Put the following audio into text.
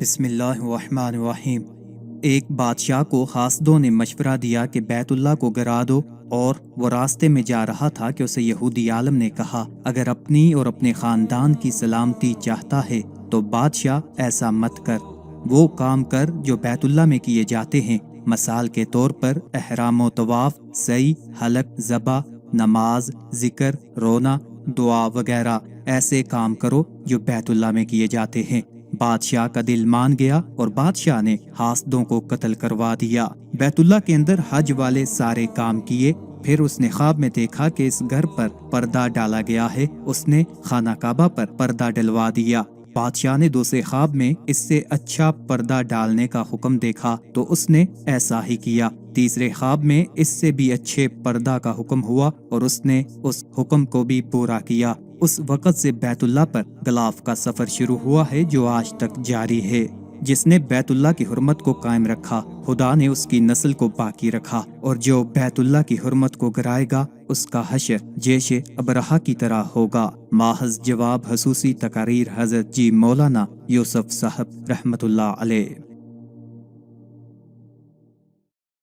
بسم اللہ الرحمن الرحیم۔ ایک بادشاہ کو حاسدوں نے مشورہ دیا کہ بیت اللہ کو گرا دو، اور وہ راستے میں جا رہا تھا کہ اسے یہودی عالم نے کہا، اگر اپنی اور اپنے خاندان کی سلامتی چاہتا ہے تو بادشاہ ایسا مت کر، وہ کام کر جو بیت اللہ میں کیے جاتے ہیں، مثال کے طور پر احرام و طواف، سعی، حلق، ذبح، نماز، ذکر، رونا، دعا وغیرہ ایسے کام کرو جو بیت اللہ میں کیے جاتے ہیں۔ بادشاہ کا دل مان گیا اور بادشاہ نے حاسدوں کو قتل کروا دیا۔ بیت اللہ کے اندر حج والے سارے کام کیے، پھر اس نے خواب میں دیکھا کہ اس گھر پر پردہ ڈالا گیا ہے، اس نے خانہ کعبہ پر پردہ ڈلوا دیا۔ بادشاہ نے دوسرے خواب میں اس سے اچھا پردہ ڈالنے کا حکم دیکھا تو اس نے ایسا ہی کیا۔ تیسرے خواب میں اس سے بھی اچھے پردہ کا حکم ہوا اور اس نے اس حکم کو بھی پورا کیا۔ اس وقت سے بیت اللہ پر غلاف کا سفر شروع ہوا ہے جو آج تک جاری ہے۔ جس نے بیت اللہ کی حرمت کو قائم رکھا، خدا نے اس کی نسل کو باقی رکھا، اور جو بیت اللہ کی حرمت کو گرائے گا اس کا حشر جیش ابرہہ کی طرح ہوگا۔ محض جواب خصوصی تقاریر حضرت جی مولانا یوسف صاحب رحمت اللہ علیہ۔